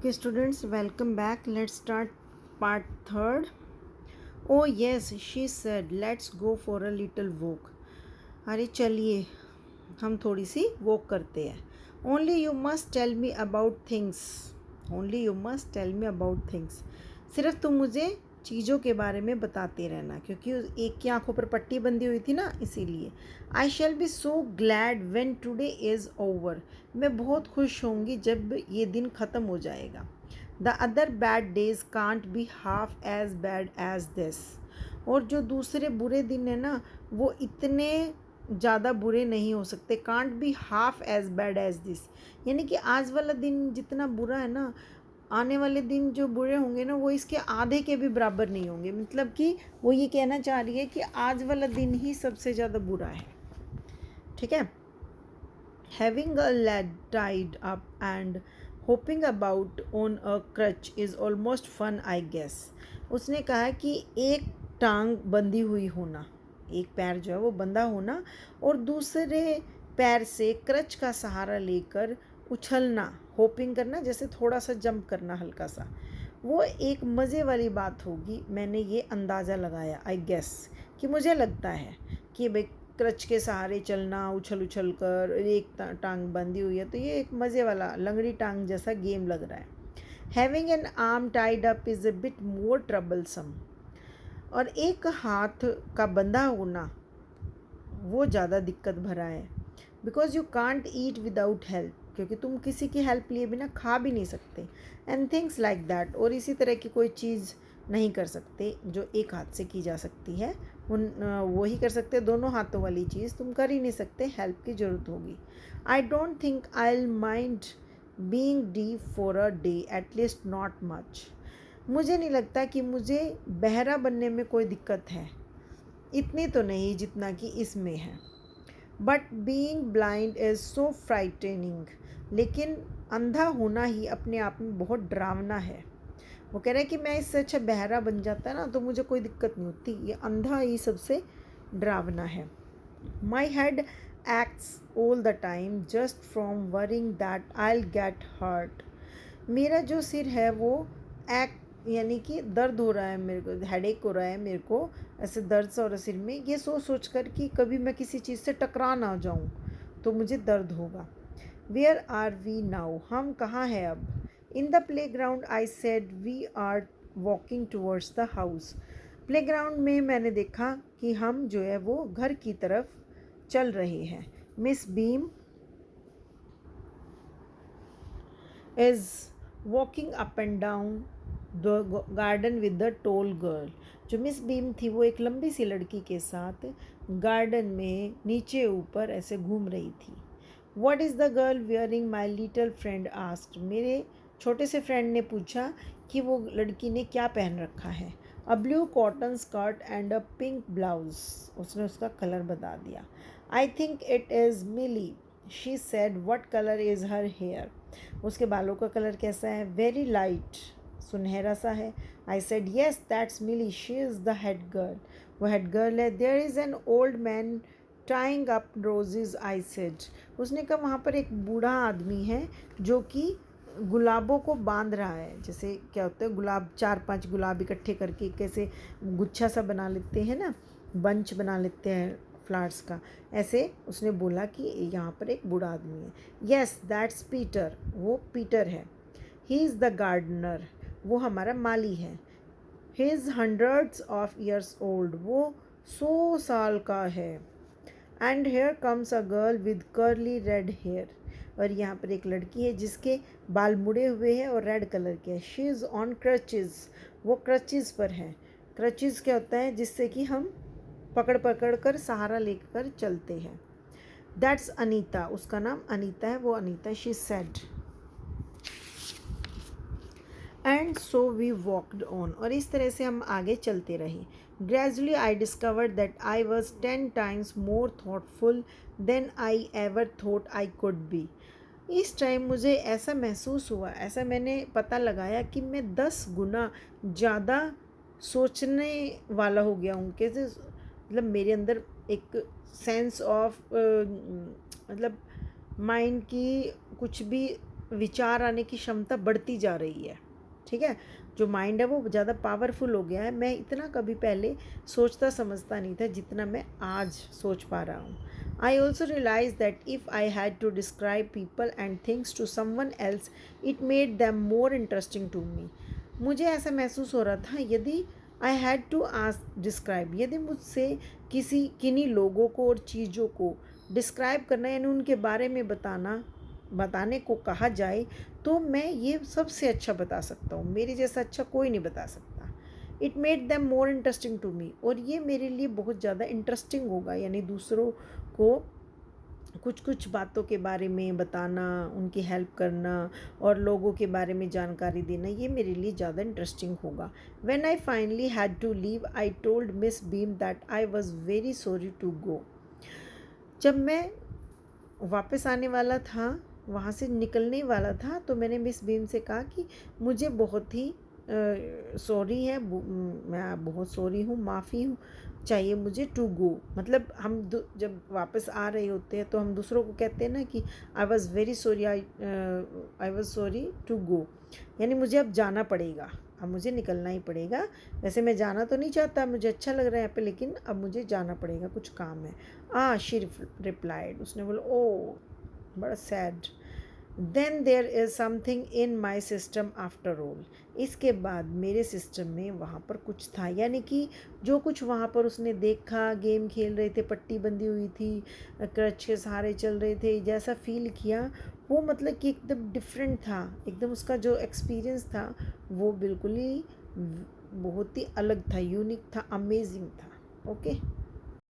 Okay, students, welcome back. Let's start part third. Oh, yes, she said, let's go for a little walk. अरे चलिए हम थोड़ी सी walk करते हैं. Only you must tell me about things. Only you must tell me about things. सिर्फ तुम मुझे चीज़ों के बारे में बताते रहना, क्योंकि एक की आंखों पर पट्टी बंधी हुई थी ना, इसीलिए. I shall be so glad when today is over. मैं बहुत खुश होंगी जब ये दिन ख़त्म हो जाएगा. The other bad days can't be half as bad as this. और जो दूसरे बुरे दिन है ना, वो इतने ज़्यादा बुरे नहीं हो सकते. Can't be half as bad as this, यानी कि आज वाला दिन जितना बुरा है ना, आने वाले दिन जो बुरे होंगे ना, वो इसके आधे के भी बराबर नहीं होंगे. मतलब कि वो ये कहना चाह रही है कि आज वाला दिन ही सबसे ज़्यादा बुरा है. ठीक है. Having a leg tied up and hopping about on a crutch is almost fun I guess. उसने कहा कि एक टांग बंधी हुई होना, एक पैर जो है वो बंधा होना, और दूसरे पैर से क्रच का सहारा लेकर उछलना, होपिंग करना, जैसे थोड़ा सा जंप करना हल्का सा, वो एक मज़े वाली बात होगी. मैंने ये अंदाज़ा लगाया, आई गेस, कि मुझे लगता है कि भाई क्रच के सहारे चलना उछल उछल कर, एक टांग बंधी हुई है, तो ये एक मज़े वाला लंगड़ी टांग जैसा गेम लग रहा है. Having an arm tied up is a bit more troublesome. और एक हाथ का बंधा होना वो ज़्यादा दिक्कत भरा है. Because you can't eat without help, क्योंकि तुम किसी की हेल्प लिए बिना खा भी नहीं सकते. And things like that. और इसी तरह की कोई चीज़ नहीं कर सकते जो एक हाथ से की जा सकती है, वो ही कर सकते. दोनों हाथों वाली चीज़ तुम कर ही नहीं सकते, हेल्प की ज़रूरत होगी. I don't think I will mind being deaf for a day, at least not much. मुझे नहीं लगता कि मुझे बहरा बनने में कोई दिक्कत है, इतनी तो नहीं जितना कि इसमें है. But being blind is so frightening. लेकिन अंधा होना ही अपने आप में बहुत डरावना है. वो कह रहा है कि मैं इससे अच्छा बहरा बन जाता ना तो मुझे कोई दिक्कत नहीं होती, ये अंधा ही सबसे डरावना है. माई हेड एक्ट्स all the time just from worrying that I get hurt. मेरा जो सिर है वो एक्ट, यानी कि दर्द हो रहा है मेरे को, हेडेक हो रहा है मेरे को, ऐसे दर्द सा हो रहा है सिर में, ये सोच सोच कर कि कभी मैं किसी चीज़ से टकरा ना जाऊँ तो मुझे दर्द होगा. Where are we now. हम कहाँ हैं अब. In the playground I said we are walking towards the house. Playground में मैंने देखा कि हम जो है वो घर की तरफ चल रहे हैं. Miss beam is walking up and down the garden with the toll girl. जो मिस बीम थी वो एक लंबी सी लड़की के साथ गार्डन में नीचे ऊपर ऐसे घूम रही थी. What is the girl wearing my little friend asked. मेरे छोटे से फ्रेंड ने पूछा कि वो लड़की ने क्या पहन रखा है. A blue cotton skirt and a pink blouse. उसने उसका कलर बता दिया. I think it is Milly. She said. What colour is her hair. उसके बालों का कलर कैसा है. वेरी लाइट, सुनहरा सा है. I said yes that's Millie, she is the head girl. वो हेड गर्ल है. There is an old man tying up roses. I said. उसने कहा वहाँ पर एक बूढ़ा आदमी है जो कि गुलाबों को बांध रहा है. जैसे क्या होता है, गुलाब 4-5 गुलाब इकट्ठे करके कैसे गुच्छा सा बना लेते हैं ना, बंच बना लेते हैं फ्लावर्स का, ऐसे उसने बोला कि यहाँ पर एक बूढ़ा आदमी है. Yes that's Peter. वो पीटर है. He is the gardener. वो हमारा माली है. He is hundreds of years old. वो 100 साल का है. And here comes a girl with curly red hair. और यहाँ पर एक लड़की है जिसके बाल मुड़े हुए हैं और रेड कलर के. She is on crutches. वो क्रचेज़ पर है. क्रचेज़ क्या होता है, जिससे कि हम पकड़ पकड़ कर सहारा लेकर चलते हैं. That's Anita. उसका नाम अनीता है. वो Anita. She said. And so we walked on. और इस तरह से हम आगे चलते रहे. Gradually I discovered that I was 10 times more thoughtful than I ever thought I could be. इस टाइम मुझे ऐसा महसूस हुआ, ऐसा मैंने पता लगाया कि मैं 10 गुना ज़्यादा सोचने वाला हो गया हूँ. कैसे, मतलब मेरे अंदर एक सेंस ऑफ मतलब माइंड की कुछ भी विचार आने की क्षमता बढ़ती जा रही है, ठीक है। जो माइंड है वो ज़्यादा पावरफुल हो गया है। मैं इतना कभी पहले सोचता समझता नहीं था जितना मैं आज सोच पा रहा हूँ। I also realise that if I had to describe people and things to someone else it made them more interesting to me. मुझे ऐसा महसूस हो रहा था, यदि I had to ask describe, यदि मुझसे किन्हीं लोगों को और चीज़ों को डिस्क्राइब करना यानी उनके बारे में बताने को कहा जाए तो मैं ये सबसे अच्छा बता सकता हूँ, मेरे जैसा अच्छा कोई नहीं बता सकता। It made them more interesting to me, और ये मेरे लिए बहुत ज़्यादा इंटरेस्टिंग होगा, यानी दूसरों को कुछ कुछ बातों के बारे में बताना, उनकी हेल्प करना और लोगों के बारे में जानकारी देना, ये मेरे लिए ज़्यादा इंटरेस्टिंग होगा। When I finally had to leave I told Miss Beam that I was very sorry to go. जब मैं वापस आने वाला था, वहाँ से निकलने वाला था, तो मैंने मिस बीम से कहा कि मुझे बहुत ही सॉरी है, मैं बहुत सॉरी हूँ, माफ़ी हूँ चाहिए मुझे टू गो। मतलब हम जब वापस आ रहे होते हैं तो हम दूसरों को कहते हैं ना कि I was very sorry, I was sorry to go, यानी मुझे अब जाना पड़ेगा, अब मुझे निकलना ही पड़ेगा। वैसे मैं जाना तो नहीं चाहता, मुझे अच्छा लग रहा है यहाँ पे, लेकिन अब मुझे जाना पड़ेगा, कुछ काम है। शी रिप्लाइड, उसने बोला ओ, बड़ा sad. Then there is something in my system after all. इसके बाद मेरे सिस्टम में वहाँ पर कुछ था, यानी कि जो कुछ वहाँ पर उसने देखा, गेम खेल रहे थे, पट्टी बंधी हुई थी, क्रच के सहारे चल रहे थे, जैसा फील किया वो मतलब कि एकदम डिफरेंट था, एकदम उसका जो एक्सपीरियंस था वो बिल्कुल ही बहुत ही अलग था, यूनिक था, अमेजिंग था। ओके।